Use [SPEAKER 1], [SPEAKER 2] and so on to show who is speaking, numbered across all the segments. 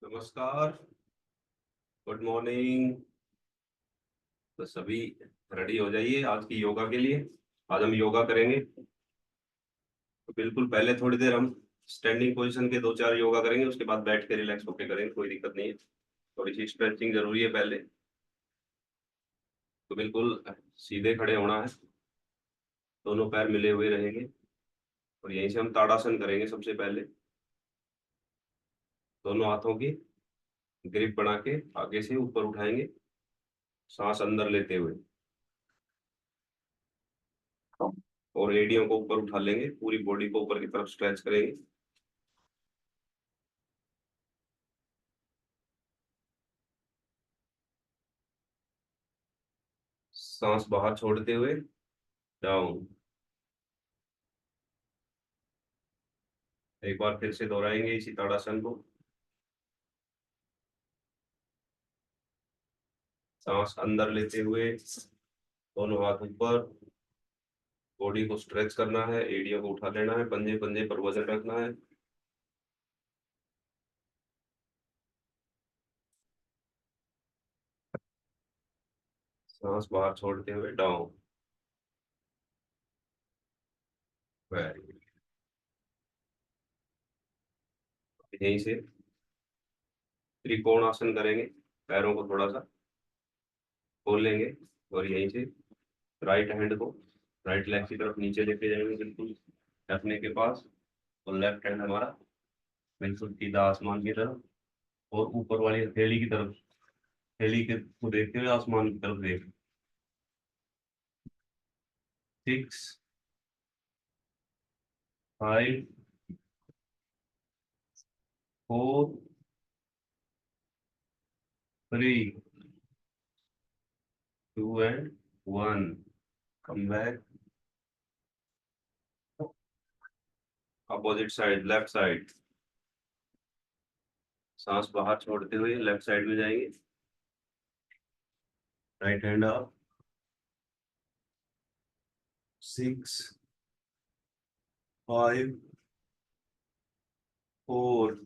[SPEAKER 1] नमस्कार। Good morning. तो सभी रेडी हो जाइए आज की योगा के लिए। आज हम योगा करेंगे। तो बिल्कुल पहले थोड़ी देर हम स्टैंडिंग पोजीशन के दो चार योगा करेंगे, उसके बाद बैठ के रिलैक्स होकर करेंगे, कोई दिक्कत नहीं है। थोड़ी सी स्ट्रेचिंग जरूरी है पहले। तो बिल्कुल सीधे खड़े होना है, दोनों पैर मिले हुए रहेंगे। और यहीं से हम ताड़ासन करेंगे। सबसे पहले दोनों हाथों की ग्रिप बना के आगे से ऊपर उठाएंगे, सांस अंदर लेते हुए, और एड़ियों को ऊपर उठा लेंगे, पूरी बॉडी को ऊपर की तरफ स्ट्रेच करेंगे। सांस बाहर छोड़ते हुए डाउन। एक बार फिर से दोहराएंगे इसी ताड़ासन को। सांस अंदर लेते हुए दोनों हाथ ऊपर, बॉडी को स्ट्रेच करना है, एड़ियों को उठा लेना है, पंजे पंजे पर वजन रखना है। सांस बाहर छोड़ते हुए डाउन। Very good. यहीं से त्रिकोण आसन करेंगे। पैरों को थोड़ा सा खोल लेंगे, और यहीं से राइट हैंड को राइट लेग की तरफ नीचे लेके जाएंगे, बिल्कुल रखने के पास। और लेफ्ट हैंड हमारा बिल्कुल सीधा आसमान की तरफ, और ऊपर वाली हथेली की तरफ, हथेली के को देखते हुए आसमान की तरफ देख। 6, 5, 4, 3, 2 and 1। Come back. Opposite side, left side. सांस बाहर छोड़ते हुए लेफ्ट साइड में जाएंगे। Right hand up. 6, 5, 4,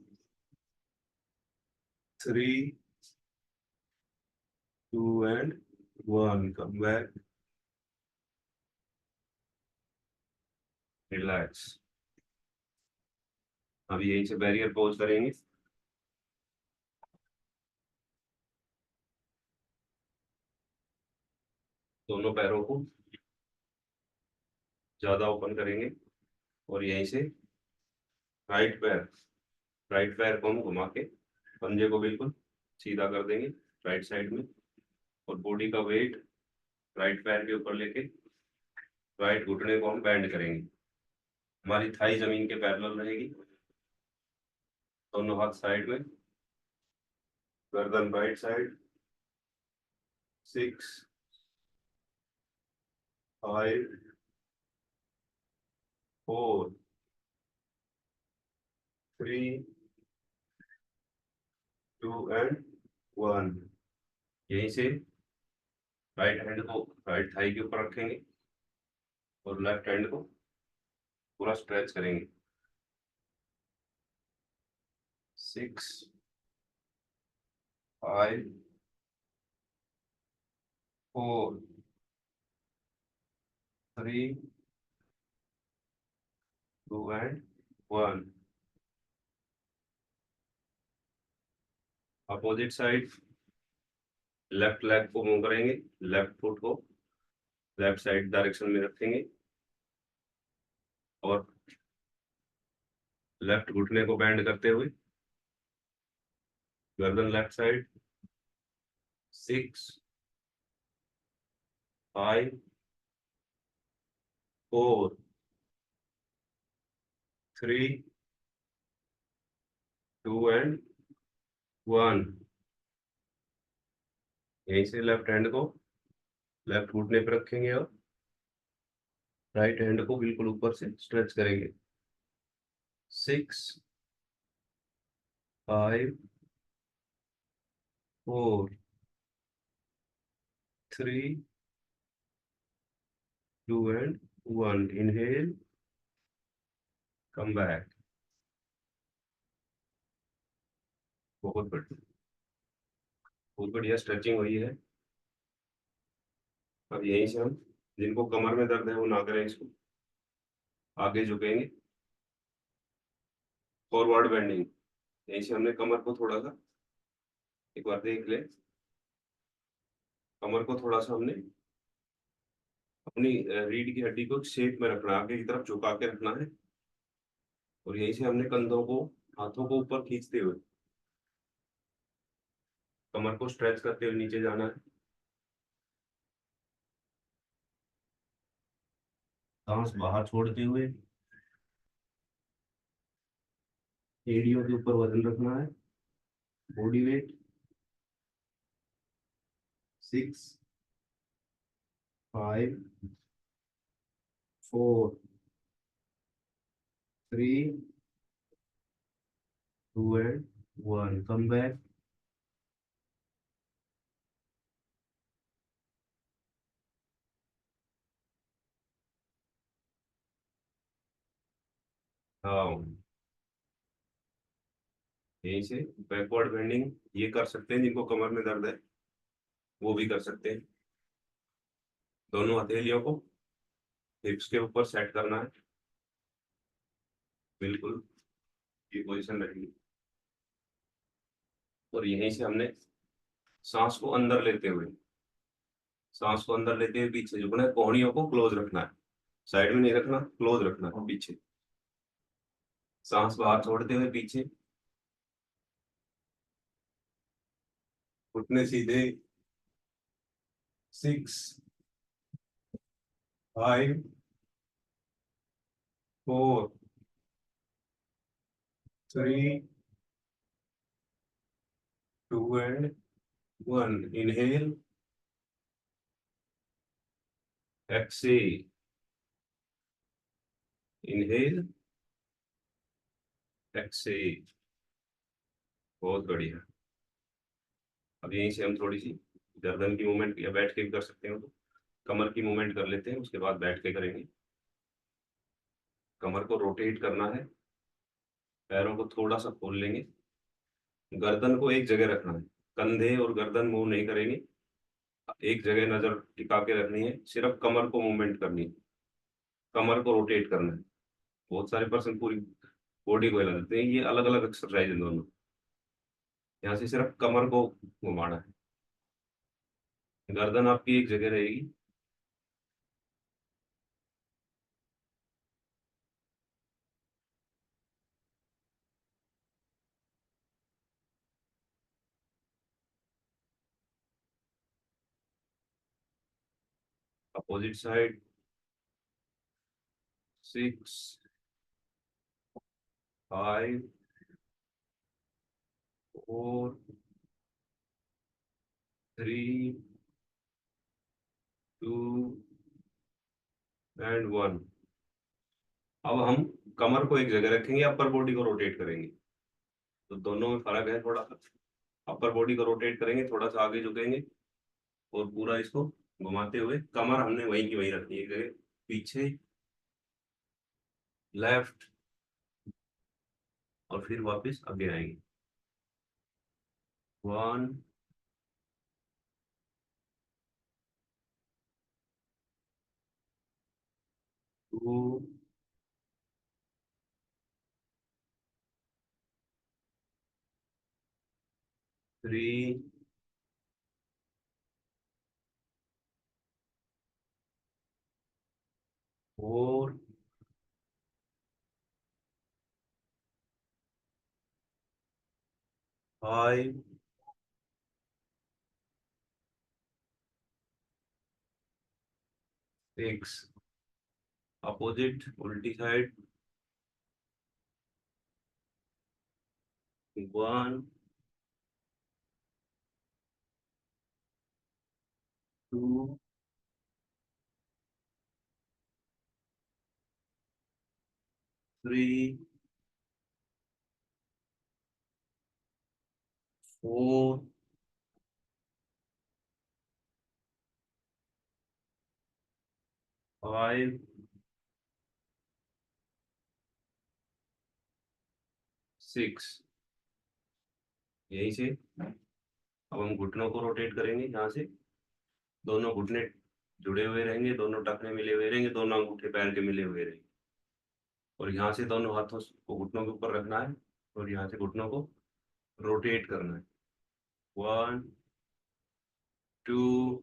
[SPEAKER 1] 3, 2 and 1। Come back. Relax. अभी यहीं से बैरियर पोज करेंगे। दोनों पैरों को ज्यादा ओपन करेंगे, और यहीं से राइट पैर राइट पैर को हम घुमा के पंजे को बिल्कुल सीधा कर देंगे राइट साइड में। और बॉडी का वेट राइट पैर के ऊपर लेके राइट घुटने को हम बैंड करेंगे। हमारी थाई जमीन के पैरेलल रहेगी। दोनों हाथ साइड में, गर्दन राइट साइड। 6, 5, 4, 3, 2 and 1। यहीं से राइट हैंड को राइट थाई के ऊपर रखेंगे, और लेफ्ट हैंड को पूरा स्ट्रेच करेंगे। 6, 5, 4, 3, 2 and 1। Opposite side, left leg को मूव करेंगे, लेफ्ट फुट को लेफ्ट साइड डायरेक्शन में रखेंगे, और लेफ्ट घुटने को बैंड करते हुए गर्दन लेफ्ट साइड। 6, 5, 4, 3, 2 and 1। यहीं से लेफ्ट हैंड को लेफ्ट घुटने पर रखेंगे, और राइट हैंड को बिल्कुल ऊपर से स्ट्रेच करेंगे। 6, 5, 4, 3, 2 and 1। Inhale, come back। बहुत बढ़िया, बहुत बढ़िया स्ट्रेचिंग हुई है। अब यहीं से हम, जिनको कमर में दर्द है वो ना करें इसको, आगे झुकेंगे, फॉरवर्ड बेंडिंग। यहीं से हमने कमर को थोड़ा सा, एक बार देख ले, कमर को थोड़ा सा हमने अपनी रीढ़ की हड्डी को शेप में रखना है, आगे की तरफ झुका के रखना है। और यहीं से हमने कंधों को, हाथों को ऊपर खींचते हुए कमर को स्ट्रेच करते हुए नीचे जाना है। सांस बाहर छोड़ते हुए एड़ियों के ऊपर वजन रखना है, body weight. 6, 5, 4, 3, 2 and 1, come back। हाँ, यहीं से बैकवर्ड बेंडिंग ये कर सकते हैं, जिनको कमर में दर्द है वो भी कर सकते हैं। दोनों हथेलियों को हिप्स के ऊपर सेट करना है, बिल्कुल ये पोजीशन रहेगी। और यहीं से हमने सांस को अंदर लेते हुए, सांस को अंदर लेते हुए पीछे झुकना है, कोहनियों को क्लोज रखना है, साइड में नहीं रखना, क्लोज रखना है पीछे। सांस बाहर छोड़ते हुए पीछे, घुटने सीधे। 6, 5, 4, 3, 2 and 1, inhale, exhale, inhale, exhale। बहुत बढ़िया। अब यहीं से हम थोड़ी सी गर्दन की मूवमेंट, या बैठ के भी कर सकते हैं, तो कमर की मूवमेंट कर लेते हैं, उसके बाद बैठ के करेंगे। कमर को रोटेट करना है, पैरों को थोड़ा सा खोल लेंगे, गर्दन को एक जगह रखना है, कंधे और गर्दन मूव नहीं करेंगे, एक जगह नजर टिका के रखनी है, सिर्फ कमर को मूवमेंट करनी है, कमर को रोटेट करना है। बहुत सारे पर्सन पूरी बॉडी को हिला देते हैं, ये अलग अलग एक्सरसाइज है दोनों। यहाँ से सिर्फ कमर को घुमाना है, गर्दन आपकी एक जगह रहेगी। Opposite side. 6, 5, 4, 3, 2 एंड 1। अब हम कमर को एक जगह रखेंगे, अपर बॉडी को रोटेट करेंगे, तो दोनों में फर्क है थोड़ा सा। अपर बॉडी को रोटेट करेंगे, थोड़ा सा आगे झुकेंगे, और पूरा इसको घुमाते हुए कमर हमने वहीं की वहीं रखनी है, एक जगह पीछे, लेफ्ट, और फिर वापस आगे आएंगे। 1, 2, 3, 4, 5, 6। अपोजिट, उल्टी साइड। 1, 2, 3, 4, 5, 6। यहीं से अब हम घुटनों को रोटेट करेंगे, यहाँ से दोनों घुटने जुड़े हुए रहेंगे, दोनों टखने मिले हुए रहेंगे, दोनों अंगूठे पैर के मिले हुए रहेंगे। और यहाँ से दोनों हाथों को घुटनों के ऊपर रखना है और यहाँ से घुटनों को रोटेट करना है। 1 2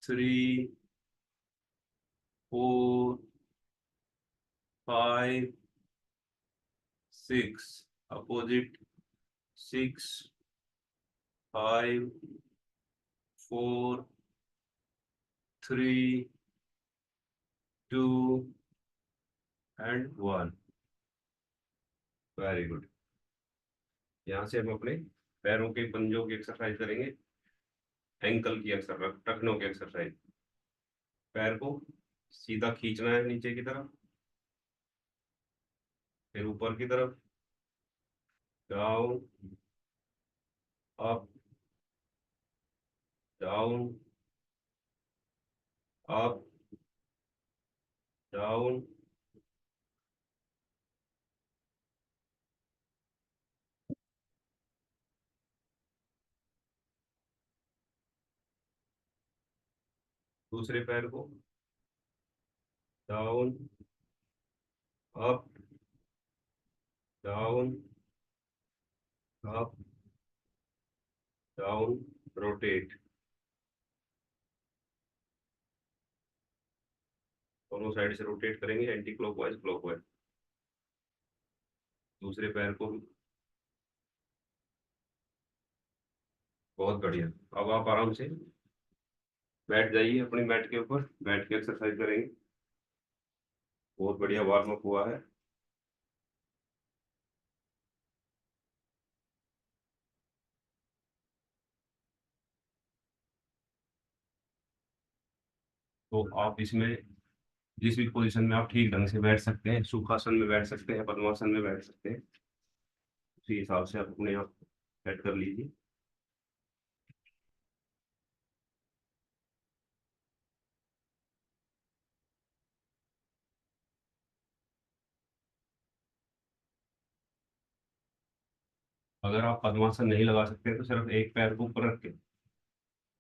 [SPEAKER 1] 3 4 5 6, अपोजिट 6 5 4 3 2 एंड 1। Very good. यहाँ से हम अपने पैरों के पंजों की एक्सरसाइज करेंगे, एंकल की एक्सरसाइज, टखनों की एक्सरसाइज। पैर को सीधा खींचना है नीचे की तरफ, फिर ऊपर की तरफ, down up down up down. दूसरे पैर को down up down up down, rotate. दोनों साइड से रोटेट करेंगे, एंटी क्लॉकवाइज क्लॉकवाइज। दूसरे पैर को भी। बहुत बढ़िया। अब आप आराम से बैठ जाइए अपनी मैट के ऊपर, बैठ के एक्सरसाइज करेंगे। बहुत बढ़िया वार्म अप हुआ है। तो आप इसमें जिस भी पोजीशन में आप ठीक ढंग से बैठ सकते हैं, सुखासन में बैठ सकते हैं, पद्मासन में बैठ सकते हैं, उसी हिसाब से आप अपने आप सेट कर लीजिए। अगर आप पद्मासन नहीं लगा सकते तो सिर्फ एक पैर को ऊपर रख के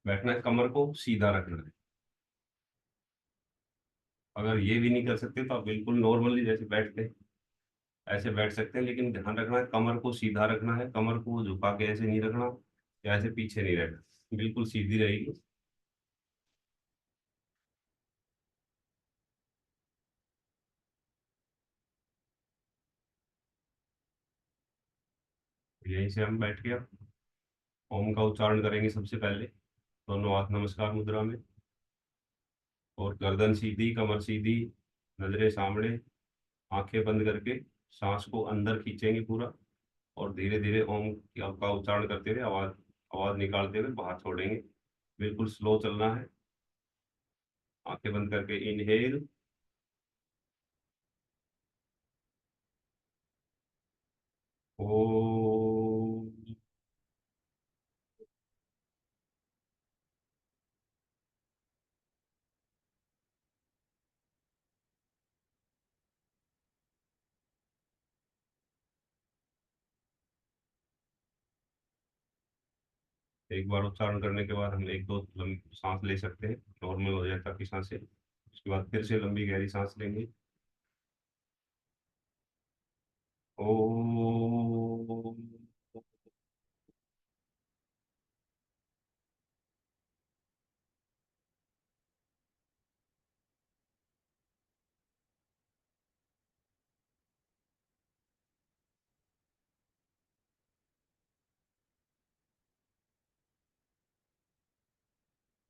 [SPEAKER 1] बैठना है, कमर को सीधा रखना है। अगर ये भी नहीं कर सकते तो आप बिल्कुल नॉर्मली जैसे बैठते हैं ऐसे बैठ सकते हैं, लेकिन ध्यान रखना है कमर को सीधा रखना है, कमर को झुका के ऐसे नहीं रखना या ऐसे पीछे नहीं रहना, बिल्कुल सीधी रहेगी। यहीं से हम बैठ के अब ओम का उच्चारण करेंगे सबसे पहले, दोनों हाथ नमस्कार मुद्रा में, और गर्दन सीधी, कमर सीधी, नजरें सामने, आंखें बंद करके सांस को अंदर खींचेंगे पूरा, और धीरे धीरे ओम का उच्चारण करते हुए आवाज आवाज निकालते हुए बाहर छोड़ेंगे। बिल्कुल स्लो चलना है। आंखें बंद करके इनहेल, ओ। एक बार उच्चारण करने के बाद हम एक दो लंबी सांस ले सकते हैं, नॉर्मल हो जाए ताकि सांसें, उसके बाद फिर से लंबी गहरी सांस लेंगे। ओ।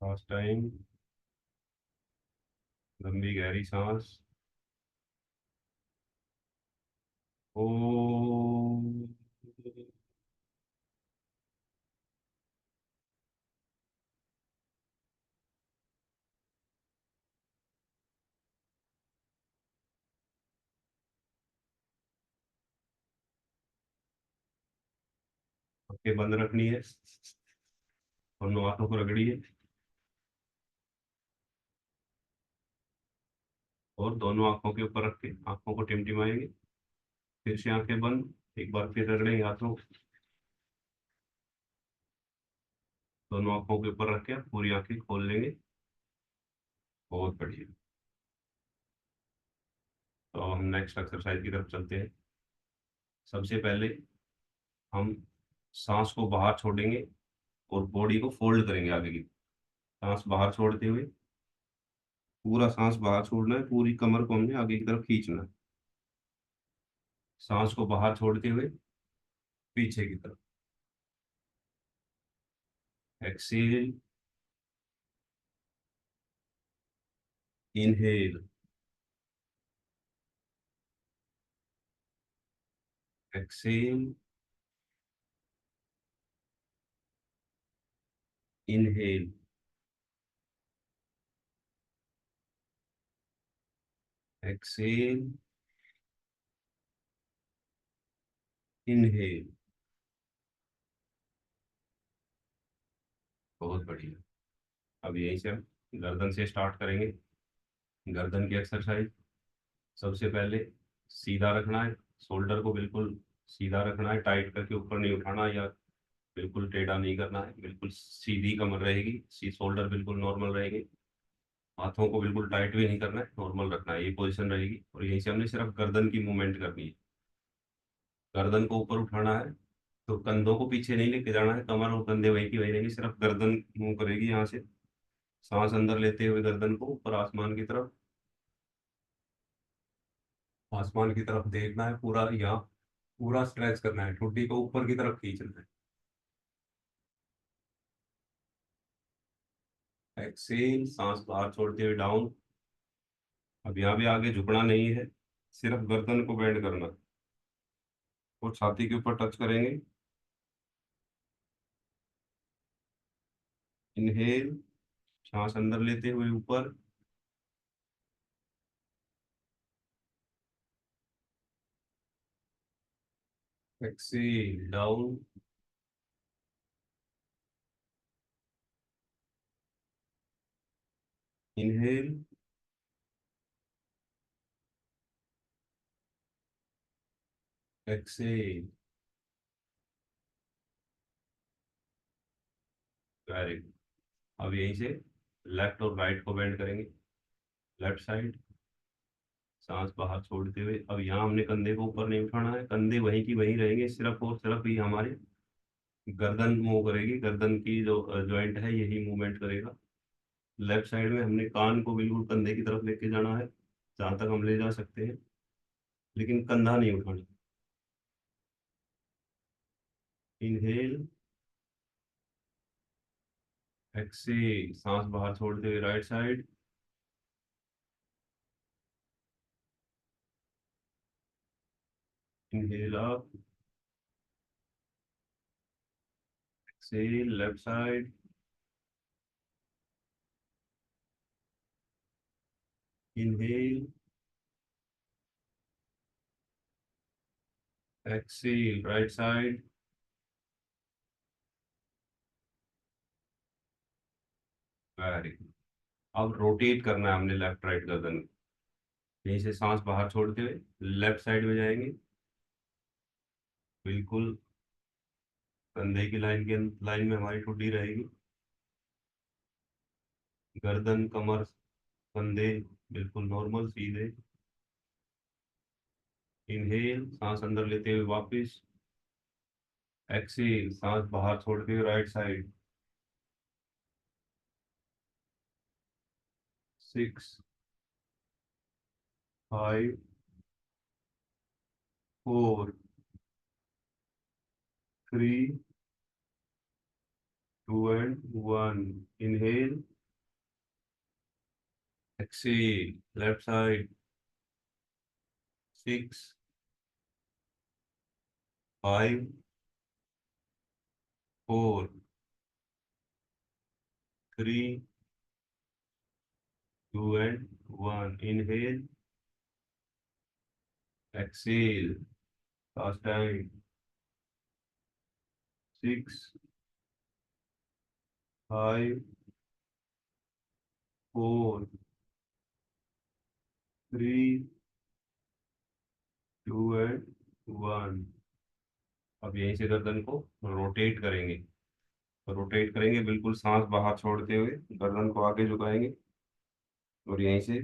[SPEAKER 1] लास्ट टाइम, लंबी गहरी सांस। ओ। आंखें बंद रखनी है, दोनों हाथों को रगड़िए और दोनों आंखों के ऊपर रख के आंखों को टिमटिमाएंगे। फिर से आंखें बंद, एक बार फिर रगड़ेंगे हाथों, दोनों आंखों के ऊपर रख के पूरी आंखें खोल लेंगे। बहुत बढ़िया। तो हम नेक्स्ट एक्सरसाइज की तरफ चलते हैं। सबसे पहले हम सांस को बाहर छोड़ेंगे और बॉडी को फोल्ड करेंगे आगे की। सांस बाहर छोड़ते हुए, पूरा सांस बाहर छोड़ना है, पूरी कमर को हमने आगे की तरफ खींचना है। सांस को बाहर छोड़ते हुए पीछे की तरफ। Exhale, inhale, exhale, inhale, exhale, inhale. बहुत बढ़िया। अब यहीं से हम गर्दन से स्टार्ट करेंगे। गर्दन की एक्सरसाइज। सबसे पहले सीधा रखना है, शोल्डर को बिल्कुल सीधा रखना है, टाइट करके ऊपर नहीं उठाना या बिल्कुल टेढ़ा नहीं करना है। बिल्कुल सीधी कमर रहेगी, सी शोल्डर बिल्कुल नॉर्मल रहेंगे। हाथों को बिल्कुल टाइट भी नहीं करना है, नॉर्मल रखना है, ये पोजीशन रहेगी। और यहीं से हमने सिर्फ गर्दन की मूवमेंट करनी है। गर्दन को ऊपर उठाना है, तो कंधों को पीछे नहीं लेके जाना है, कमर और कंधे वहीं की वहीं रहेंगे, सिर्फ गर्दन मूव करेगी यहाँ से। सांस अंदर लेते हुए गर्दन को ऊपर आसमान की तरफ, आसमान की तरफ देखना है पूरा, यहाँ पूरा स्ट्रेच करना है, ठुड्डी को ऊपर की तरफ खींचना है। एक्सेल, सांस बाहर छोड़ते हुए डाउन। अब यहाँ भी आगे झुकना नहीं है, सिर्फ गर्दन को बेंड करना है और छाती के ऊपर टच करेंगे। इनहेल, सांस अंदर लेते हुए ऊपर। Exhale, down. Inhale, exhale. Very good. अब यहीं से लेफ्ट और राइट को बेंड करेंगे। लेफ्ट साइड, सांस बाहर छोड़ते हुए। अब यहाँ हमने कंधे को ऊपर नहीं उठाना है, कंधे वहीं की वहीं रहेंगे, सिर्फ और सिर्फ ही हमारे गर्दन मूव करेगी, गर्दन की जो जॉइंट है यही मूवमेंट करेगा। लेफ्ट साइड में हमने कान को बिल्कुल कंधे की तरफ लेके जाना है, जहाँ तक हम ले जा सकते हैं, लेकिन कंधा नहीं उठाना। इनहेल, एक्सेल, सांस बाहर छोड़ते हुए right side. Inhale up, exhale left side. Inhale, exhale right side. Very good. अब रोटेट करना है हमने लेफ्ट राइट गर्दन। यहीं से सांस बाहर छोड़ते हुए लेफ्ट साइड में जाएंगे, बिल्कुल कंधे की लाइन के लाइन में हमारी ठुड्डी रहेगी। गर्दन, कमर, कंधे बिल्कुल नॉर्मल सीधे। इनहेल, सांस अंदर लेते हुए वापस। एक्सेल, सांस बाहर छोड़ते हुए right side. 6, 5, 4, 3, 2 and 1। Inhale, exhale left side. 6, 5, 4, 3, 2 and 1। Inhale, exhale, last time. 6, 5, 4, 3, 2 and 1। अब यहीं से गर्दन को रोटेट करेंगे, रोटेट करेंगे, बिल्कुल सांस बाहर छोड़ते हुए गर्दन को आगे झुकाएंगे, और यहीं से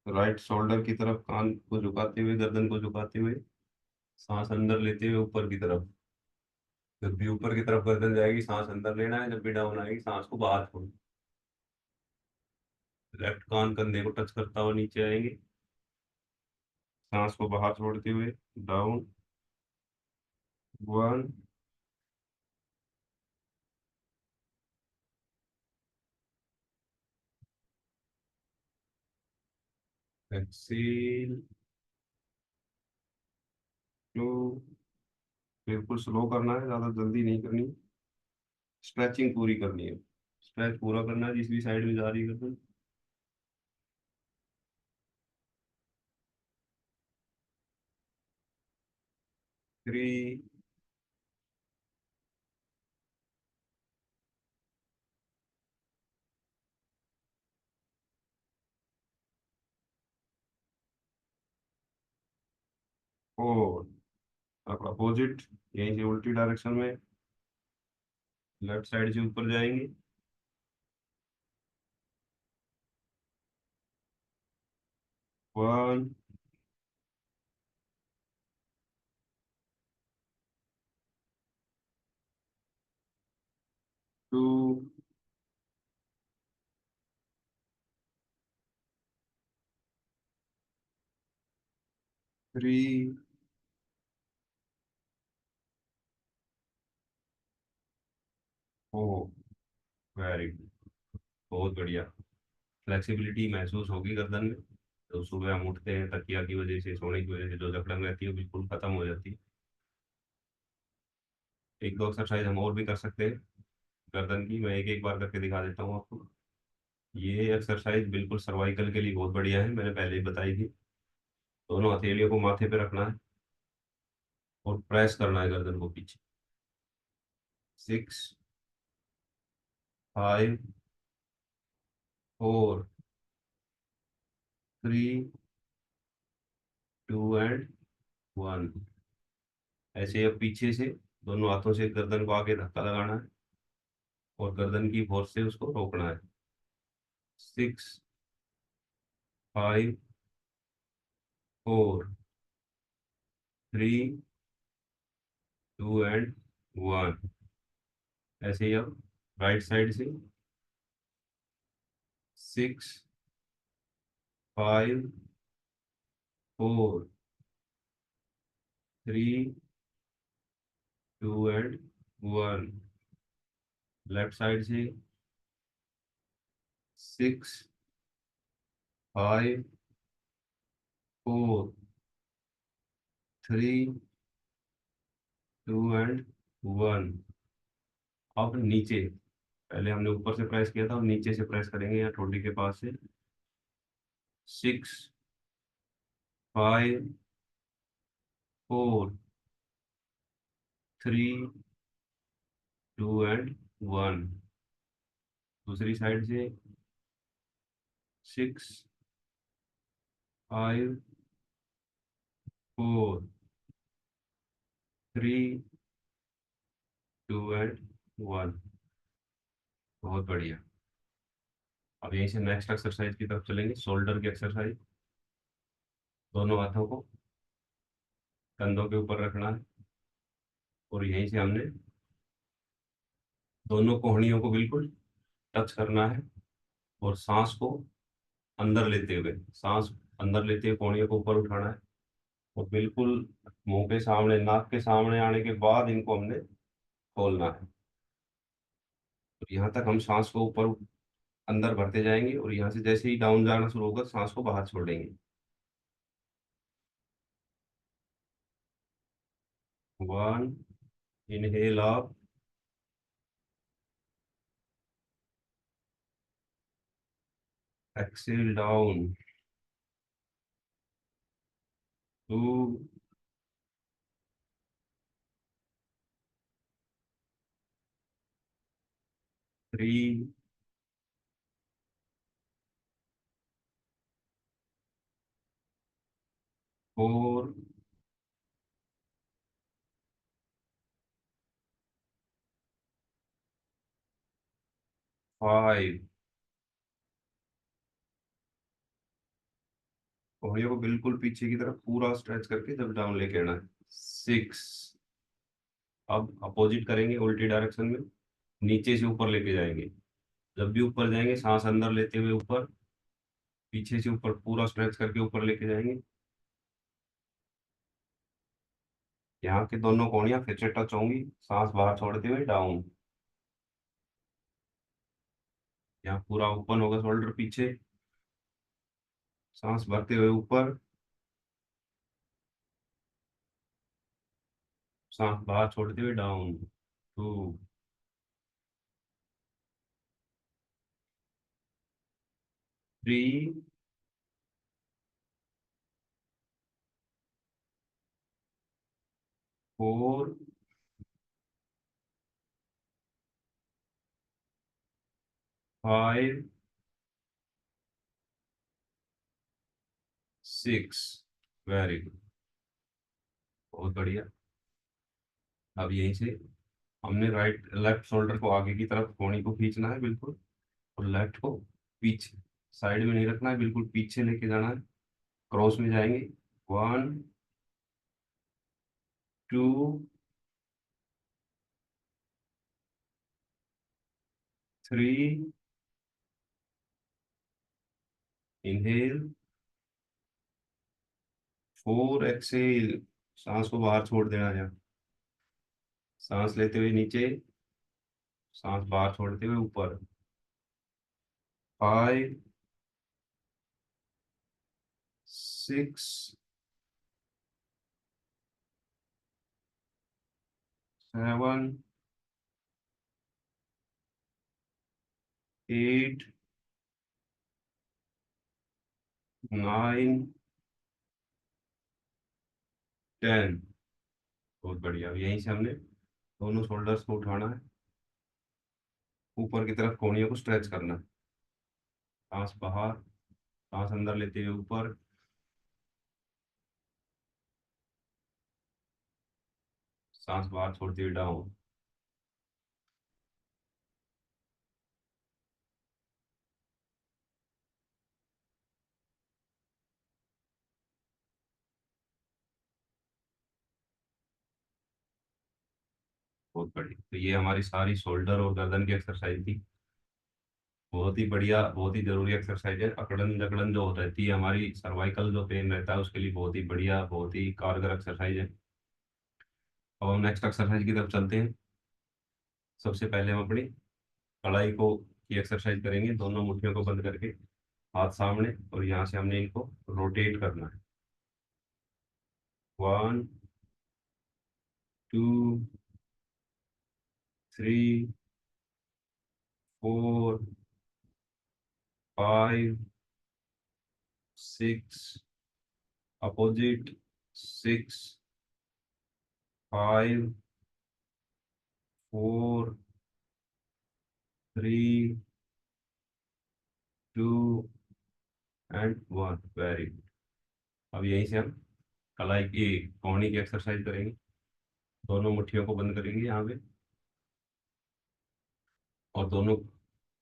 [SPEAKER 1] राइट शोल्डर की तरफ कान को झुकाते हुए, गर्दन को झुकाते हुए सांस अंदर लेते हुए ऊपर की तरफ। जब भी ऊपर की तरफ गर्दन जाएगी सांस अंदर लेना है, जब भी डाउन आएगी सांस को बाहर छोड़ना। लेफ्ट कान कंधे को टच करता हुआ नीचे आएंगे, सांस को बाहर छोड़ते हुए डाउन। 1, एक्सेल, 2। बिल्कुल स्लो करना है, ज्यादा जल्दी नहीं करनी। स्ट्रेचिंग पूरी करनी है, स्ट्रेच पूरा करना है जिस भी साइड में जा रही है गर्दन। 3, 4। अब अपोजिट, यहीं से उल्टी डायरेक्शन में लेफ्ट साइड से ऊपर जाएंगे। 1, 2, 3, 4। वेरी गुड, बहुत बढ़िया। फ्लेक्सिबिलिटी महसूस होगी गर्दन में। तो सुबह हम उठते हैं तकिया की वजह से, सोने की वजह से जो जकड़न रहती है वो बिल्कुल खत्म हो जाती है। एक दो एक्सरसाइज हम और भी कर सकते हैं गर्दन की, मैं एक एक बार करके दिखा देता हूँ आपको। ये एक्सरसाइज बिल्कुल सर्वाइकल के लिए बहुत बढ़िया है, मैंने पहले ही बताई थी। दोनों हथेलियों को माथे पे रखना है और प्रेस करना है गर्दन को पीछे। 6, 5, 4, 3, 2 एंड 1। ऐसे अब पीछे से दोनों हाथों से गर्दन को आगे धक्का लगाना है और गर्दन की फोर्स से उसको रोकना है। 6, 5, 4, 3, 2 एंड 1। ऐसे ही अब राइट साइड से 6, 5, 4, 3, 2 एंड 1। लेफ्ट साइड से 6, 5, 4, 3, 2 एंड 1। अब नीचे, पहले हमने ऊपर से प्रेस किया था, अब नीचे से प्रेस करेंगे यहाँ ठोडी के पास से। 6, 5, 4, 3, 2 एंड 1। दूसरी साइड से 6, 5, 4, 3, 2 एंड 1। बहुत बढ़िया। अब यहीं से नेक्स्ट एक्सरसाइज की तरफ चलेंगे, शोल्डर की एक्सरसाइज। दोनों हाथों को कंधों के ऊपर रखना है और यहीं से हमने दोनों कोहनियों को बिल्कुल टच करना है और सांस को अंदर लेते हुए, सांस अंदर लेते हुए कोहनियों को ऊपर उठाना है और बिल्कुल मुंह के सामने, नाक के सामने आने के बाद इनको हमने खोलना है। तो यहाँ तक हम सांस को ऊपर अंदर भरते जाएंगे और यहाँ से जैसे ही डाउन जाना शुरू होगा सांस को बाहर छोड़ेंगे। 1, इनहेल अप, एक्सेल डाउन। 2, 3, 4, 5, कोहनियों को बिल्कुल पीछे की तरफ पूरा स्ट्रेच करके जब डाउन लेके आना है। 6, अब अपोजिट करेंगे उल्टी डायरेक्शन में, नीचे से ऊपर लेके जाएंगे। जब भी ऊपर जाएंगे सांस अंदर लेते हुए ऊपर, पीछे से ऊपर पूरा स्ट्रेच करके ऊपर लेके जाएंगे। यहाँ की दोनों कोहनियां फिर से टच होंगी, सांस बाहर छोड़ते हुए डाउन। यहाँ पूरा ओपन होगा शोल्डर पीछे, सांस भरते हुए ऊपर, सांस बाहर छोड़ते हुए डाउन। 2, 3, 4, 5, 6। वेरी गुड, बहुत बढ़िया। अब यहीं से हमने राइट लेफ्ट शोल्डर को आगे की तरफ कोहनी को खींचना है बिल्कुल, और लेफ्ट को पीछे साइड में नहीं रखना है, बिल्कुल पीछे लेके जाना है। क्रॉस में जाएंगे। 1, 2, 3, इनहेल, 4, एक्सेल। सांस को बाहर छोड़ देना है। सांस लेते हुए नीचे, सांस बाहर छोड़ते हुए ऊपर। 5, 6, 7, 8, 9, 10। बहुत बढ़िया। अब यहीं से हमने दोनों शोल्डर्स को उठाना है, ऊपर की तरफ कोहनियों को स्ट्रेच करना है। सांस बाहर, सांस अंदर लेते हुए ऊपर, सांस बाहर छोड़ते हुए डाउन। बहुत बढ़िया। तो ये हमारी सारी शोल्डर और गर्दन की एक्सरसाइज थी। बहुत ही बढ़िया, बहुत ही जरूरी एक्सरसाइज है। अकड़न जकड़न जो रहती है हमारी, सर्वाइकल जो पेन रहता है उसके लिए बहुत ही बढ़िया, बहुत ही कारगर एक्सरसाइज है। अब हम नेक्स्ट एक्सरसाइज की तरफ चलते हैं। सबसे पहले हम अपनी कलाई को की एक्सरसाइज करेंगे, दोनों मुट्ठियों को बंद करके, हाथ सामने, और यहाँ से हमने इनको रोटेट करना है। 1, 2, 3, 4, 5, 6, अपोजिट, 6, 5, 4, 3, 2 एंड 1। Very good. अब यहीं से हम कलाई की कोहनी की एक्सरसाइज करेंगे। दोनों मुट्ठियों को बंद करेंगे यहाँ पे, और दोनों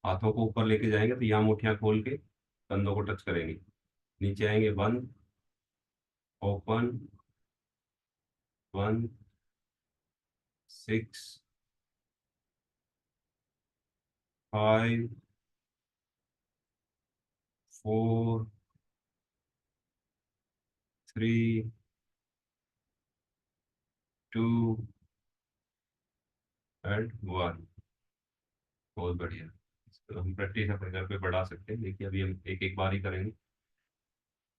[SPEAKER 1] हाथों को ऊपर लेके जाएंगे, तो यहाँ मुट्ठियाँ खोल के कंधों को टच करेंगे। नीचे आएंगे, बंद, ओपन, 1, 6, 5, 4, 3, 2 एंड 1। बहुत बढ़िया। तो हम प्रैक्टिस अपने घर पे बढ़ा सकते हैं। देखिए अभी हम एक एक बार ही करेंगे।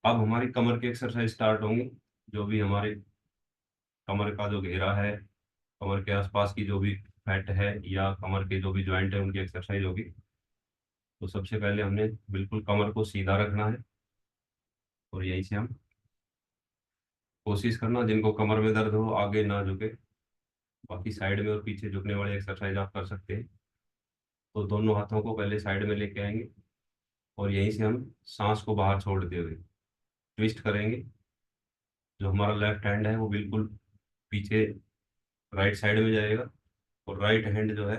[SPEAKER 1] अब हमारी कमर की एक्सरसाइज स्टार्ट होंगी। जो भी हमारे कमर का जो घेरा है, कमर के आसपास की जो भी फैट है, या कमर के जो भी जॉइंट है, उनकी एक्सरसाइज होगी। तो सबसे पहले हमने बिल्कुल कमर को सीधा रखना है, और यहीं से हम कोशिश करना, जिनको कमर में दर्द हो आगे ना झुके, बाकी साइड में और पीछे झुकने वाली एक्सरसाइज आप कर सकते हैं। तो दोनों हाथों को पहले साइड में लेके आएंगे, और यहीं से हम सांस को बाहर छोड़ते हुए ट्विस्ट करेंगे। जो हमारा लेफ्ट हैंड है वो बिल्कुल पीछे राइट साइड में जाएगा, और राइट हैंड जो है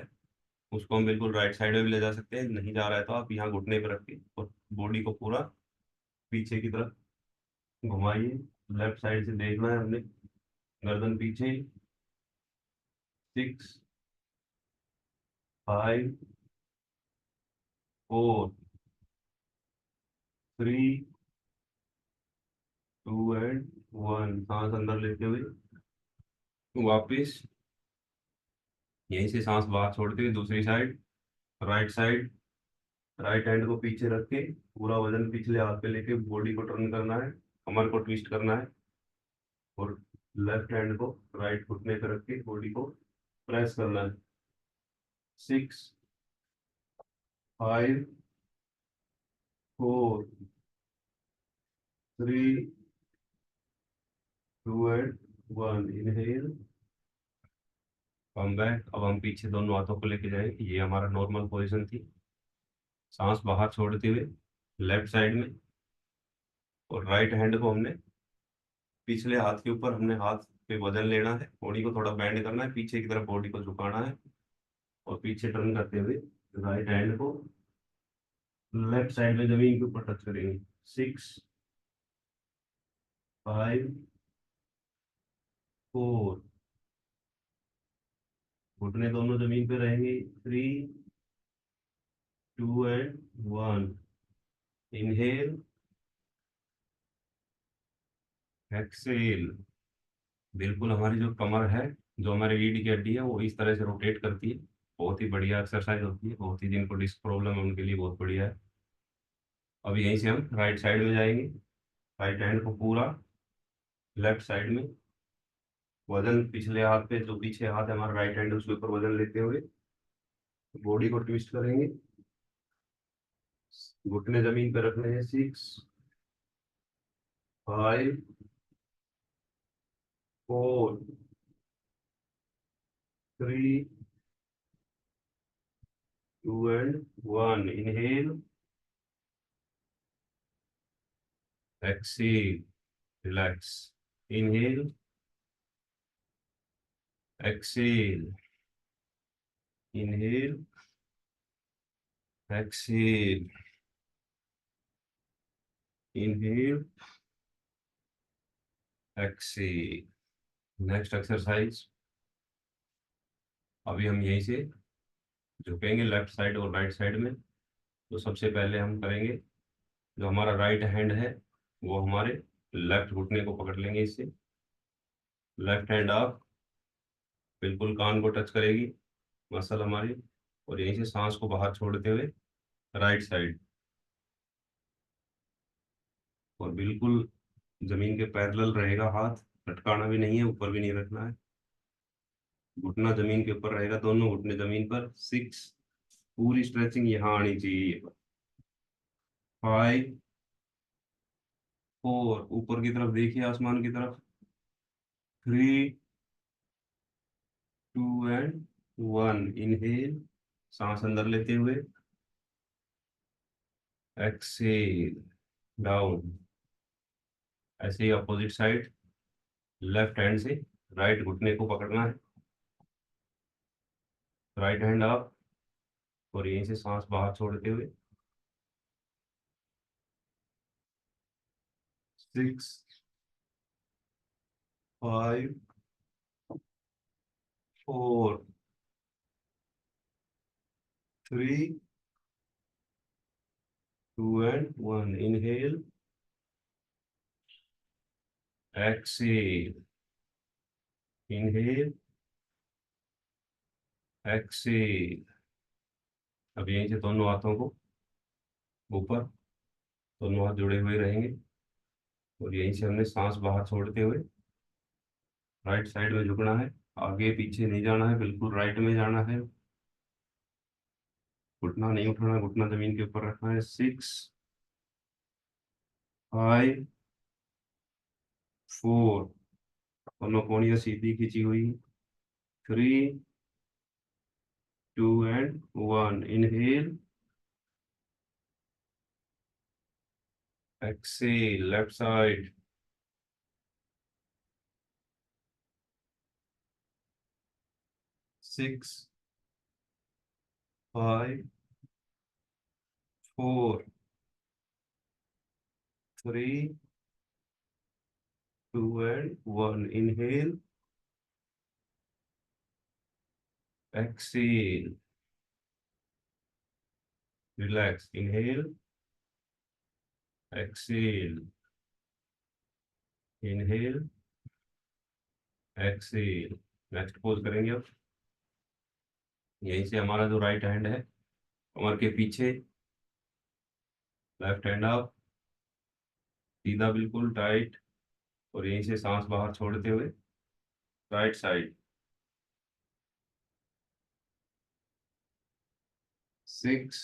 [SPEAKER 1] उसको हम बिल्कुल राइट साइड में भी ले जा सकते हैं, नहीं जा रहा है तो आप यहाँ घुटने पर रख के और बॉडी को पूरा पीछे की तरफ घुमाइए। लेफ्ट साइड से देखना है हमने, गर्दन पीछे। 6, 5, 4, 3, 2 एंड 1। सांस अंदर लेते हुए वापिस यहीं से सांस बाहर छोड़ते हुए दूसरी side, right side. Right hand को पीछे रख के पूरा वजन पिछले हाथ पे लेके बॉडी को टर्न करना है, कमर को ट्विस्ट करना है और लेफ्ट हैंड को राइट घुटने पे रख के बॉडी को प्रेस करना है। 6, 5, 4, 3, 2 एंड 1। Inhale, come back. अब हम पीछे दोनों हाथों को लेके जाएंगे, ये हमारा नॉर्मल पोजीशन थी। सांस बाहर छोड़ते हुए लेफ्ट साइड में, और राइट हैंड को हमने पिछले हाथ के ऊपर, हमने हाथ पे वजन लेना है, बॉडी को थोड़ा बेंड करना है, पीछे की तरफ बॉडी को झुकाना है और पीछे टर्न करते हुए राइट हैंड को लेफ्ट साइड में जमीन के ऊपर टच करेंगे। 6, 5, 4, घुटने दोनों जमीन पे रहेंगे। 3, 2 एंड 1। Inhale, Excel. बिल्कुल हमारी जो कमर है, जो हमारी रीढ़ की हड्डी है, वो इस तरह से रोटेट करती है। बहुत ही बढ़िया एक्सरसाइज होती है, बहुत ही जिनको डिस्क प्रॉब्लम है उनके लिए बहुत बढ़िया है। अब यहीं से हम राइट साइड में जाएंगे। राइट हैंड को पूरा लेफ्ट साइड में, वजन पिछले हाथ पे, जो पीछे हाथ है हमारा राइट हैंड, उसके ऊपर वजन लेते हुए बॉडी को ट्विस्ट करेंगे। घुटने जमीन पे रखने हैं। 6, 5, 4, 3, 2 and 1। Inhale, exhale, relax. Inhale, exhale, inhale, exhale, inhale, exhale. Next exercise, अभी हम यहीं से झुकेंगे लेफ्ट साइड और राइट साइड में। तो सबसे पहले हम करेंगे, जो हमारा राइट हैंड है वो हमारे लेफ्ट घुटने को पकड़ लेंगे इससे। लेफ्ट हैंड आप बिल्कुल कान को टच करेगी मसल हमारी, और यहीं से सांस को बाहर छोड़ते हुए राइट साइड, और बिल्कुल जमीन के पैरेलल रहेगा हाथ, लटकाना भी नहीं है, ऊपर भी नहीं रखना है। घुटना जमीन के ऊपर रहेगा, दोनों घुटने जमीन पर। 6, पूरी स्ट्रेचिंग यहाँ आनी चाहिए। 5, 4, ऊपर की तरफ देखिए, आसमान की तरफ। 3, 2 एंड 1। इनहेल, सांस अंदर लेते हुए, एक्सेल, डाउन। ऐसे ही अपोजिट साइड, लेफ्ट हैंड से राइट घुटने को पकड़ना है, राइट हैंड अप, और यहीं से सांस बाहर छोड़ते हुए। 6, 5, 4, 3, 2 and 1। Inhale, exhale, inhale, exhale. अब यहीं से दोनों हाथों को ऊपर, दोनों हाथ जुड़े हुए रहेंगे, और यहीं से हमने सांस बाहर छोड़ते हुए राइट साइड में झुकना है। आगे पीछे नहीं जाना है, बिल्कुल राइट में जाना है। घुटना नहीं उठाना, घुटना जमीन के ऊपर रखना है। 6, 5, 4, दोनों कोहनियां सीधी खींची हुई। 3, 2 and 1। Inhale, exhale, left side. 6, 5 4 3 2 and 1. Inhale, exhale, relax. Inhale, exhale, inhale, exhale. Next pose करेंगे अब। यहीं से हमारा जो राइट हैंड है कमर के पीछे, लेफ्ट हैंड अप, सीधा बिल्कुल टाइट, और यहीं से सांस बाहर छोड़ते हुए राइट साइड। 6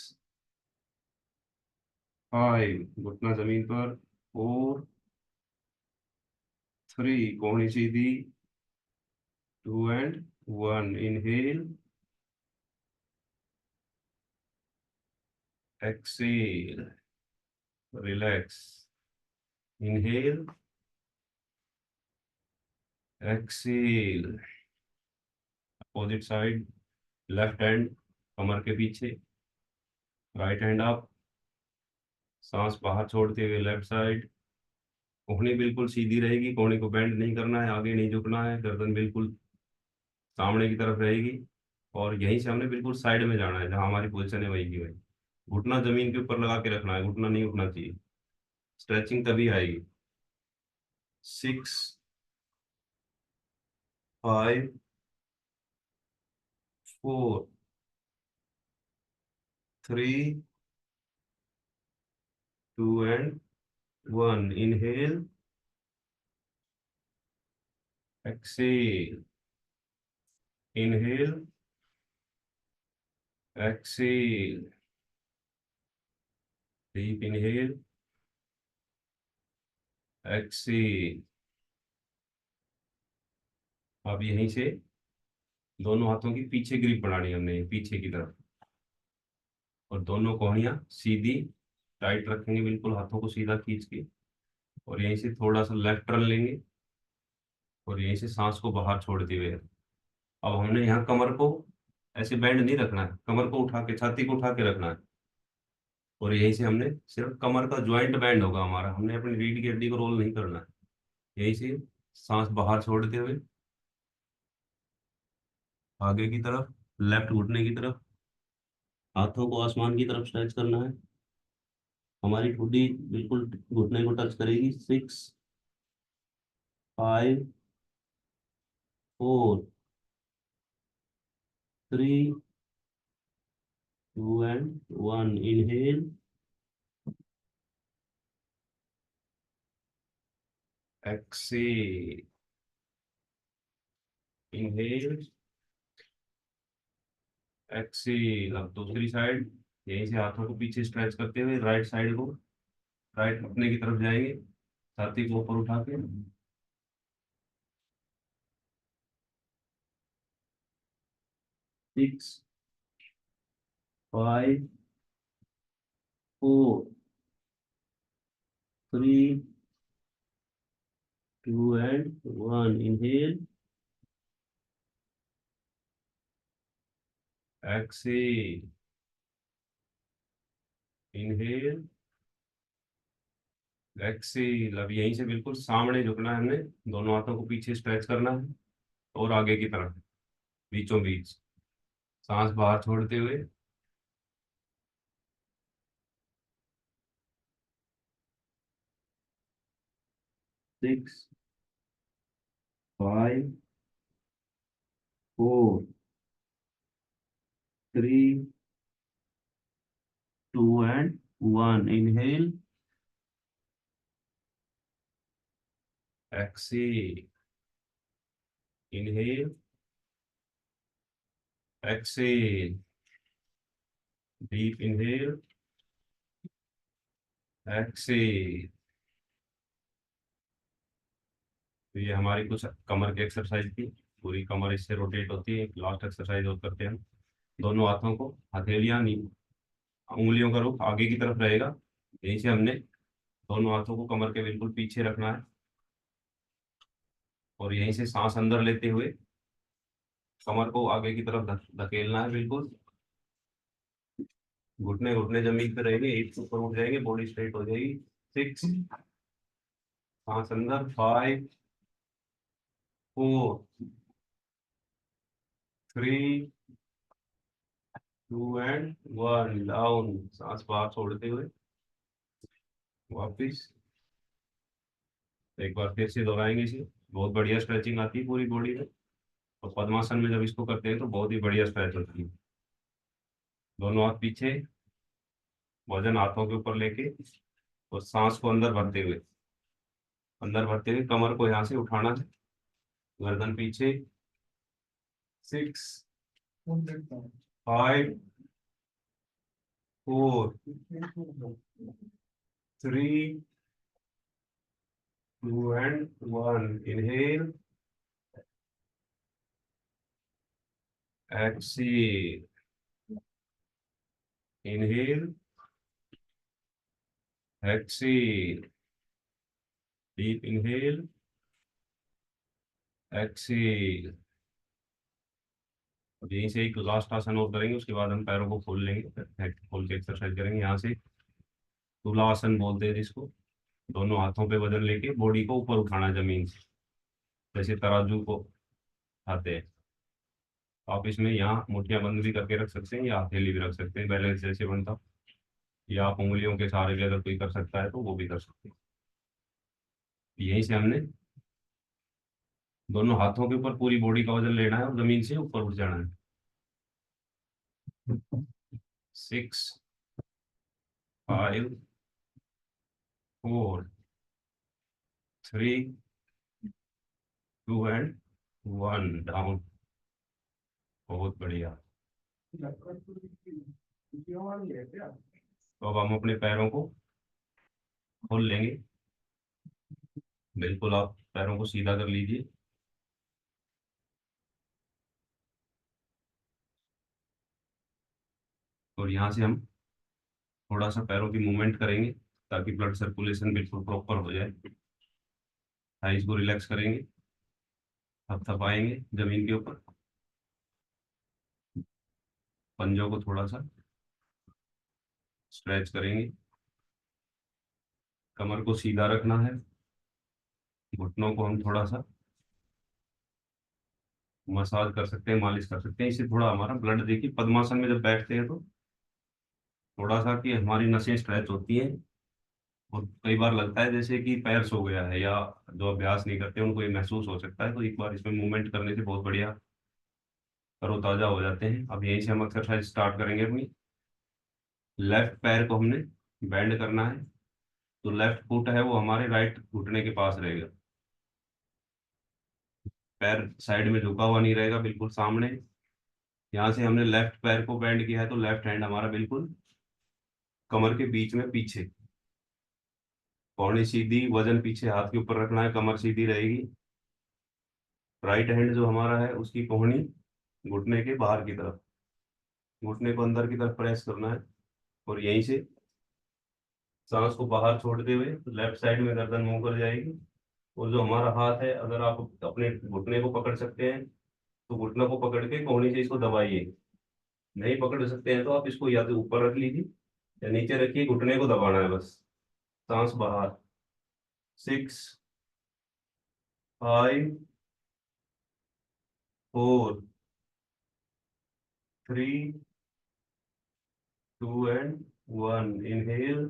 [SPEAKER 1] 5, घुटना जमीन पर। 4 3, कोहनी सीधी। 2 and 1. Inhale, exhale, relax. Inhale, exhale. Opposite side, left hand कमर के पीछे, राइट हैंड अप, सांस बाहर छोड़ते हुए लेफ्ट साइड। कोहनी बिल्कुल सीधी रहेगी, कोहनी को बेंड नहीं करना है, आगे नहीं झुकना है, गर्दन बिल्कुल सामने की तरफ रहेगी। और यहीं से हमने बिल्कुल साइड में जाना है, जहां हमारी पोजीशन है वही की वही। घुटना जमीन के ऊपर लगा के रखना है, घुटना नहीं उठना चाहिए। स्ट्रेचिंग तभी आएगी। 6 5 4 3 2 and 1. Inhale, exhale, inhale, exhale. Deep inhale, exhale. अब यहीं से दोनों हाथों की पीछे ग्रिप बनानी है हमने, पीछे की तरफ, और दोनों कोहनियां सीधी टाइट रखेंगे, बिल्कुल हाथों को सीधा खींच के। और यहीं से थोड़ा सा लेफ्ट टर्न लेंगे, और यहीं से सांस को बाहर छोड़ते हुए। अब हमने यहाँ कमर को ऐसे बैंड नहीं रखना है, कमर को उठा के, छाती को उठा के रखना है। और यहीं से हमने सिर्फ कमर का ज्वाइंट बैंड होगा हमारा, हमने अपनी रीढ़ की हड्डी को रोल नहीं करना है। यहीं से सांस बाहर छोड़ते हुए आगे की तरफ, लेफ्ट घुटने की तरफ, हाथों को आसमान की तरफ स्ट्रेच करना है। हमारी ठुड्डी बिल्कुल घुटने को टच करेगी। 6 5 4 3 2 and 1. Inhale, exhale, inhale, exhale. अब दूसरी साइड, यहीं से हाथों को पीछे स्ट्रेच करते हुए राइट साइड को, राइट घुटने की तरफ जाएंगे, छाती को ऊपर उठा के। 6 5 4 3 2 and 1. Inhale, exhale, inhale, exhale. अब यहीं से बिल्कुल सामने झुकना है हमने, दोनों हाथों को पीछे स्ट्रेच करना है, और आगे की तरफ, बीचों बीच, सांस बाहर छोड़ते हुए। 6 5 4 3 2 and 1. Inhale, exhale, inhale, exhale, deep inhale, exhale। तो ये हमारी कुछ कमर की एक्सरसाइज थी, पूरी कमर इससे रोटेट होती है। लास्ट एक्सरसाइज और करते हैं हम। दोनों हाथों को, हथेलियां नहीं, उंगलियों का रुख आगे की तरफ रहेगा। यहीं से हमने दोनों हाथों को कमर के बिल्कुल पीछे रखना है, और यहीं से सांस अंदर लेते हुए कमर को आगे की तरफ धकेलना है बिल्कुल। घुटने घुटने जमीन पे रहेंगे, 8 से ऊपर उठ जाएंगे, बॉडी स्ट्रेट हो जाएगी। 6, सांस अंदर। 5, 4, 3, 2 एंड 1, डाउन। सांस बाहर छोड़ते हुए वापिस एक बार फिर से दोहराएंगे इसे। बहुत बढ़िया स्ट्रेचिंग आती है पूरी बॉडी में, और पद्मासन में जब इसको करते हैं तो बहुत ही बढ़िया स्ट्रेच होती है। दोनों हाथ पीछे, वजन हाथों के ऊपर लेके, और सांस को अंदर भरते हुए कमर को यहाँ से उठाना है, गर्दन पीछे। 6, 5, 4, 3, 2 and 1। Inhale, exhale, inhale, exhale, deep inhale, exhale. अब यहीं से एक लास्ट आसन और करेंगे, उसके बाद हम पैरों को खोल लेंगे, खोल के एक्सरसाइज करेंगे। यहाँ से तुला आसन बोलते हैं जिसको, दोनों हाथों पे वजन लेके बॉडी को ऊपर उठाना है जमीन से, जैसे तराजू को उठाते हैं। आप इसमें यहाँ मुठ्ठियां बंद भी करके रख सकते हैं, या हथेली भी रख सकते हैं, बैलेंस जैसे बनता, या आप उंगलियों के सहारे भी अगर कोई कर सकता है तो वो भी कर सकते हैं। यहीं से हमने दोनों हाथों के ऊपर पूरी बॉडी का वजन लेना है और जमीन से ऊपर उठ जाना है। 6, 5, 4, 3, 2 एंड 1, डाउन। बहुत बढ़िया। तो अब हम अपने पैरों को खोल लेंगे। बिल्कुल, आप पैरों को सीधा कर लीजिए। और यहाँ से हम थोड़ा सा पैरों की मूवमेंट करेंगे, ताकि ब्लड सर्कुलेशन बिल्कुल प्रॉपर हो जाए। थाइस को रिलैक्स करेंगे, थपथपाएंगे जमीन के ऊपर, पंजों को थोड़ा सा स्ट्रेच करेंगे, कमर को सीधा रखना है, घुटनों को हम थोड़ा सा मसाज कर सकते हैं, मालिश कर सकते हैं। इससे थोड़ा हमारा ब्लड, देखिए पद्मासन में जब बैठते हैं तो थोड़ा सा कि हमारी नसें स्ट्रेच होती हैं, और कई बार लगता है जैसे कि पैर सो गया है, या जो अभ्यास नहीं करते उनको ये महसूस हो सकता है। तो एक बार इसमें मूवमेंट करने से बहुत बढ़िया तरोताजा हो जाते हैं। अब यहीं से हम एक्सरसाइज स्टार्ट करेंगे अपनी। लेफ्ट पैर को हमने बेंड करना है, तो लेफ्ट फुट है वो हमारे राइट घुटने के पास रहेगा। पैर साइड में झुका हुआ नहीं रहेगा, बिल्कुल सामने। यहाँ से हमने लेफ्ट पैर को बेंड किया है, तो लेफ्ट हैंड हमारा बिल्कुल कमर के बीच में पीछे, पौड़ी सीधी, वजन पीछे हाथ के ऊपर रखना है, कमर सीधी रहेगी। राइट हैंड जो हमारा है उसकी कोहनी घुटने के बाहर की तरफ, घुटने को अंदर की तरफ प्रेस करना है। और यहीं से सांस को बाहर छोड़ते हुए लेफ्ट साइड में गर्दन मूव कर जाएगी। और जो हमारा हाथ है, अगर आप अपने घुटने को पकड़ सकते हैं तो घुटनों को पकड़ के कोहनी से इसको दबाइए। नहीं पकड़ सकते हैं तो आप इसको या तो ऊपर रख लीजिए या नीचे रखिए, घुटने को दबाना है बस। सांस बाहर। 6, 5, 4, 3, 2 एंड 1। इनहेल,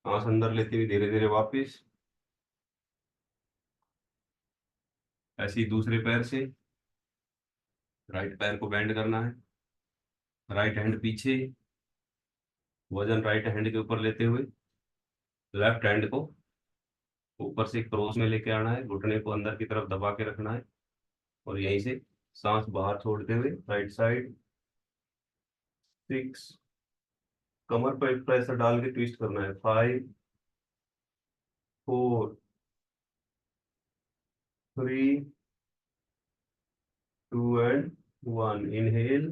[SPEAKER 1] सांस अंदर लेते हुए धीरे धीरे वापस। ऐसे ही दूसरे पैर से राइट पैर को बेंड करना है, राइट हैंड पीछे, वजन राइट हैंड के ऊपर लेते हुए लेफ्ट हैंड को ऊपर से क्रॉस में लेके आना है, घुटने को अंदर की तरफ दबा के रखना है। और यहीं से सांस बाहर छोड़ते हुए राइट साइड। 6, कमर पर एक प्रेशर डाल के ट्विस्ट करना है। 5, 4, 3, 2 and 1। Inhale,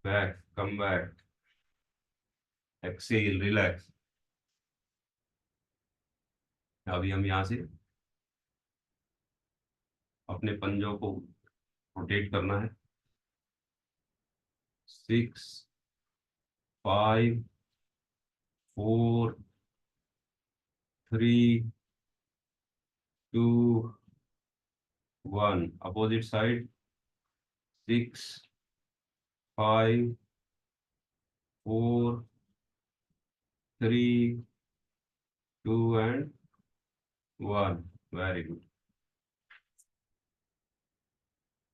[SPEAKER 1] back, come back, exhale, relax. अभी हम यहाँ से अपने पंजों को रोटेट करना है, 6 5 4 3 2 1. Opposite side. 6 5 4 3 2 and 1. Very good,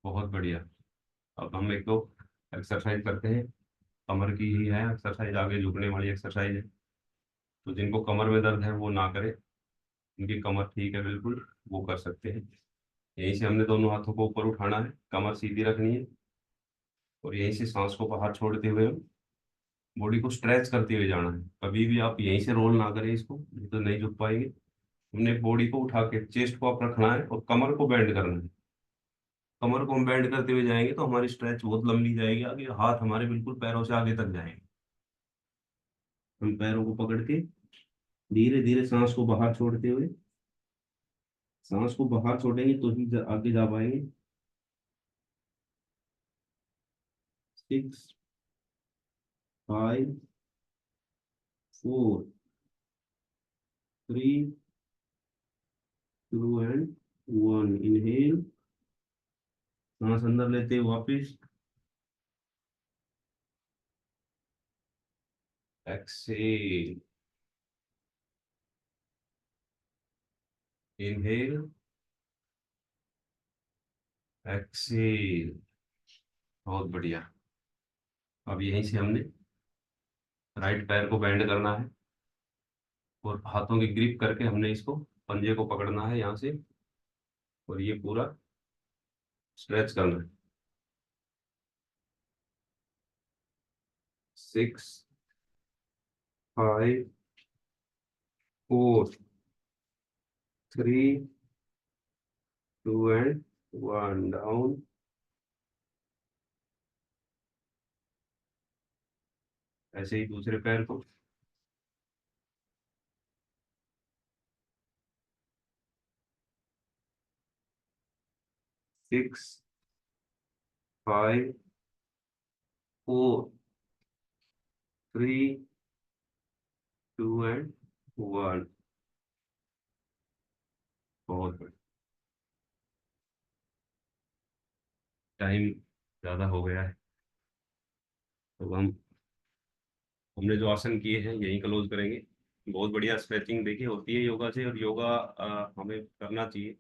[SPEAKER 1] बहुत बढ़िया। अब हम एक दो एक्सरसाइज करते हैं। कमर की ही है एक्सरसाइज, आगे झुकने वाली एक्सरसाइज है। तो जिनको कमर में दर्द है वो ना करें, उनकी कमर ठीक है बिल्कुल, वो कर सकते हैं। यहीं से हमने दोनों हाथों को ऊपर उठाना है, कमर सीधी रखनी है, और यहीं से सांस को बाहर छोड़ते हुए हम बॉडी को स्ट्रेच करते हुए जाना है। कभी भी आप यहीं से रोल ना करें इसको, नहीं तो नहीं झुक पाएंगे। हमने बॉडी को उठा के चेस्ट को आप रखना है और कमर को बेंड करना है। कमर को हम बेंड करते हुए जाएंगे तो हमारी स्ट्रेच बहुत लंबी जाएगी, आगे हाथ हमारे बिल्कुल पैरों से आगे तक जाएंगे। हम पैरों को पकड़ के धीरे धीरे सांस को बाहर छोड़ते हुए, सांस को बाहर छोड़ेंगे तो ही आगे जा पाएंगे। 6 5 4 3 2 and 1. इनहेल, सांस अंदर लेते हैं वापिस, एक्सेल, इनहेल, एक्सेल। बहुत बढ़िया। अब यहीं से हमने राइट पैर को बेंड करना है और हाथों की ग्रिप करके हमने इसको पंजे को पकड़ना है यहाँ से, और ये पूरा स्ट्रेच करना है। 6 5 4 3 2 and 1. डाउन। ऐसे ही दूसरे पैर को। 6 5 4 3 2 and 1. बहुत बढ़िया। टाइम ज़्यादा हो गया है, तो हमने जो आसन किए हैं यहीं क्लोज करेंगे। बहुत बढ़िया स्ट्रेचिंग देखिए होती है योगा से, और योगा हमें करना चाहिए।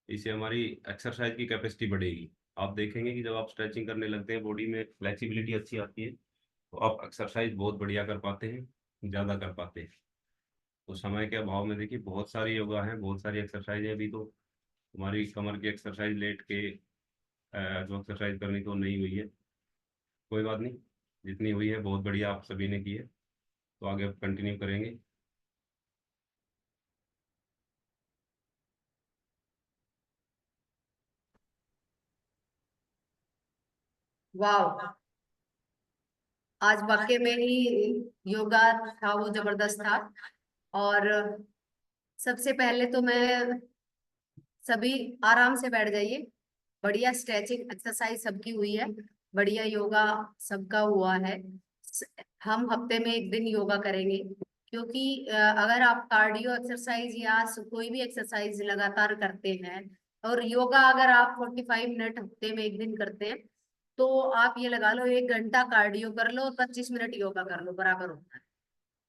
[SPEAKER 1] इससे हमारी एक्सरसाइज की कैपेसिटी बढ़ेगी। आप देखेंगे कि जब आप स्ट्रेचिंग करने लगते हैं बॉडी में फ्लेक्सिबिलिटी अच्छी आती है, तो आप एक्सरसाइज बहुत बढ़िया कर पाते हैं, ज़्यादा कर पाते हैं। तो समय के अभाव में देखिए बहुत सारी योगा हैं, बहुत सारी एक्सरसाइज है। अभी तो हमारी कमर की एक्सरसाइज लेट के जो एक्सरसाइज करनी तो नहीं हुई है, कोई बात नहीं, जितनी हुई है बहुत बढ़िया आप सभी ने की है। तो आगे अब कंटिन्यू करेंगे।
[SPEAKER 2] वाह, आज वाकई में ही योगा था वो जबरदस्त था। और सबसे पहले तो मैं सभी आराम से बैठ जाइए। बढ़िया स्ट्रेचिंग एक्सरसाइज सबकी हुई है, बढ़िया योगा सबका हुआ है। हम हफ्ते में एक दिन योगा करेंगे, क्योंकि अगर आप कार्डियो एक्सरसाइज या कोई भी एक्सरसाइज लगातार करते हैं, और योगा अगर आप 45 मिनट हफ्ते में एक दिन करते हैं, तो आप ये लगा लो 1 घंटा कार्डियो कर लो, 25 मिनट योगा कर लो, बराबर होता है।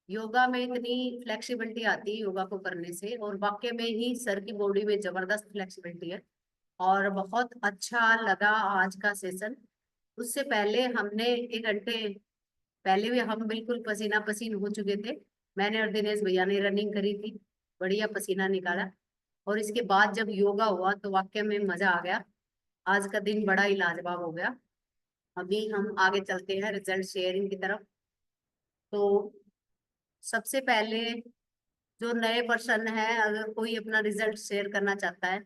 [SPEAKER 2] योगा में इतनी फ्लेक्सिबिलिटी आती है योगा को करने से, और वाकई में ही सर की बॉडी में जबरदस्त फ्लेक्सिबिलिटी है। और बहुत अच्छा लगा आज का सेशन। उससे पहले हमने 1 घंटे पहले भी हम बिल्कुल पसीना पसीन हो चुके थे। मैंने और दिनेश भैया ने रनिंग करी थी, बढ़िया पसीना निकाला। और इसके बाद जब योगा हुआ तो वाकई में मजा आ गया। आज का दिन बड़ा ही लाजवाब हो गया। अभी हम आगे चलते हैं रिजल्ट शेयरिंग की तरफ। तो सबसे पहले जो नए पर्सन है, अगर कोई अपना रिजल्ट शेयर करना चाहता है